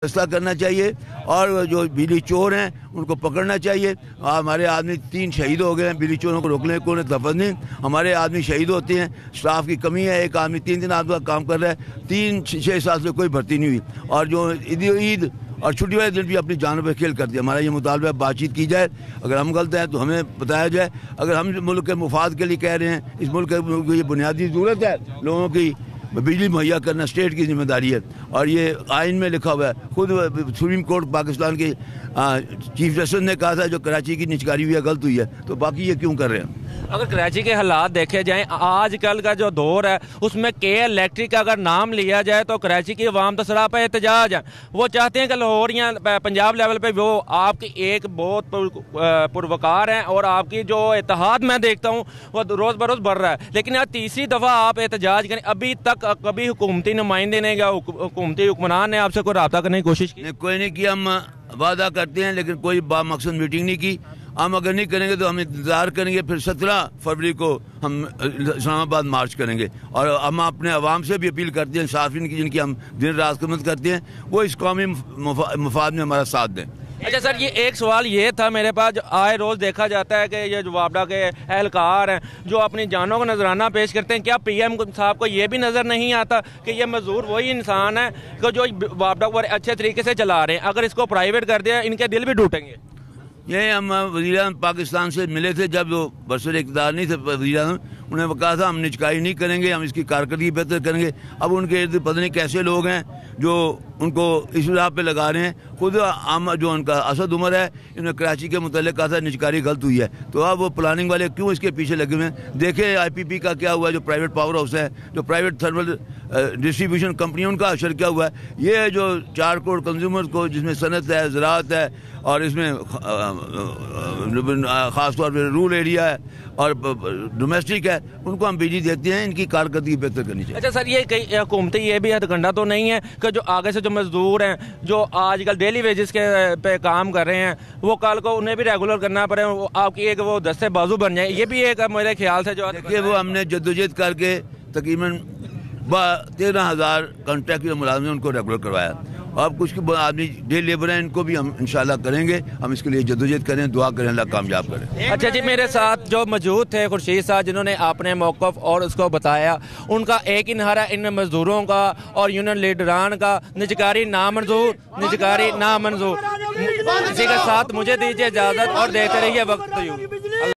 فیصلہ کرنا چاہیے اور جو بجلی چور ہیں ان کو پکڑنا چاہیے. ہمارے آدمی 3 شہید ہو گئے ہیں بجلی چوروں کو روکنے کو دفن نہیں. ہمارے آدمی شہید ہوتے ہیں, اسٹاف کی کمی ہے, ایک آدمی 3 آدمی کا کام کر رہا ہے, 3-6 سال سے کوئی بھرتی نہیں ہوئی. اور جو عید اور چھٹی والے دن بھی اپنی جانوں پہ کھیل کرتی ہے. ہمارا یہ مطالبہ ہے بات چیت کی جائے, اگر ہم غلط ہیں تو ہمیں بتایا جائے. اگر ہم ملک کے مفاد کے لیے کہہ رہے ہیں, اس ملک کو یہ بنیادی ضرورت ہے لوگوں کی بجلی مہیا کرنا اسٹیٹ کی ذمہ داری ہے, اور یہ آئین میں لکھا ہوا ہے. خود سپریم کورٹ پاکستان کے چیف جسٹس نے کہا تھا جو کراچی کی نچکاری ہوئی ہے غلط ہوئی ہے, تو باقی یہ کیوں کر رہے ہیں؟ اگر کراچی کے حالات دیکھے جائیں, آج کل کا جو دور ہے اس میں کے الیکٹرک کا اگر نام لیا جائے تو کراچی کی عوام تو سراپا احتجاج ہے. وہ چاہتے ہیں کہ لاہور یا پنجاب لیول پہ وہ آپ کی ایک بہت پروکار ہیں, اور آپ کی جو اتحاد میں دیکھتا ہوں وہ روز بروز بڑھ رہا ہے. لیکن آج تیسری دفعہ آپ احتجاج کریں, ابھی تک کبھی حکومتی نمائندے نے یا حکومتی حکمران نے آپ سے کوئی رابطہ کرنے کی کوشش کی؟ کوئی نہیں کیا. ہم وعدہ کرتے ہیں لیکن کوئی با مقصد میٹنگ نہیں کی. ہم اگر نہیں کریں گے تو ہم انتظار کریں گے, پھر 17 فروری کو ہم اسلام آباد مارچ کریں گے. اور ہم اپنے عوام سے بھی اپیل کرتے ہیں, صارفین کی جن کی ہم دن رات خدمت کرتے ہیں, وہ اس قومی مفاد میں ہمارا ساتھ دیں. اچھا سر, یہ ایک سوال یہ تھا میرے پاس, جو آئے روز دیکھا جاتا ہے کہ یہ جو وابڈا کے اہلکار ہیں جو اپنی جانوں کو نذرانہ پیش کرتے ہیں, کیا پی ایم صاحب کو یہ بھی نظر نہیں آتا کہ یہ مزدور وہی انسان ہے کہ جو وابڈا کو اچھے طریقے سے چلا رہے ہیں, اگر اس کو پرائیویٹ کر دیا ان کے دل بھی ٹوٹیں گے؟ یہ ہم وزیر اعظم پاکستان سے ملے تھے جب وہ برسر اقتدار نہیں تھے وزیر اعظم, انہوں نے کہا تھا ہم نچکائی نہیں کریں گے, ہم اس کی کارکردگی بہتر کریں گے. اب ان کے پتہ نہیں کیسے لوگ ہیں جو ان کو اس راہ پہ لگا رہے ہیں. خود جو ان کا اسد عمر ہے, انہوں نے کراچی کے متعلق کہا تھا نچکاری غلط ہوئی ہے, تو اب وہ پلاننگ والے کیوں اس کے پیچھے لگے ہوئے ہیں؟ دیکھیں آئی پی پی کا کیا ہوا ہے, جو پرائیویٹ پاور ہاؤس ہے, جو پرائیویٹ تھرمل ڈسٹریبیوشن کمپنی, ان کا اشر کیا ہوا ہے. یہ جو 4 کروڑ کنزیومرز کو, جس میں صنعت ہے, زراعت ہے, اور اس میں خاص طور پہ رورل ایریا ہے اور ڈومیسٹک ہے, ان کو ہم بجلی دیتے ہیں. ان کی کارکردگی بہتر کرنی چاہیے. اچھا سر, یہ حکومتی یہ بھی ہتھ کنڈا تو نہیں ہے کہ جو آگے سے جو مزدور ہیں جو آج کل ڈیلی ویجز کے پہ کام کر رہے ہیں, وہ کل کو انہیں بھی ریگولر کرنا پڑے, آپ کی ایک وہ دستے بازو بن جائیں؟ یہ بھی ایک میرے خیال سے جو کہ وہ ہم نے جدوجہد کر کے تقریباً 13,000 کانٹریکٹ ملازمین ان کو ریگولر کروایا. اور کچھ آدمی ڈے لیبر ہیں, ان کو بھی ہم انشاءاللہ کریں گے. ہم اس کے لیے جدوجہد کریں, دعا کریں اللہ کامیاب کریں. اچھا جی, میرے ساتھ جو موجود تھے خورشید صاحب جنہوں نے اپنے موقف اور اس کو بتایا. ان کا ایک ہی نعرہ ان مزدوروں کا اور یونین لیڈران کا, نجکاری نامنظور, نجکاری نامنظور. اسی کے ساتھ مجھے دیجیے اجازت اور دیتے رہیے وقت.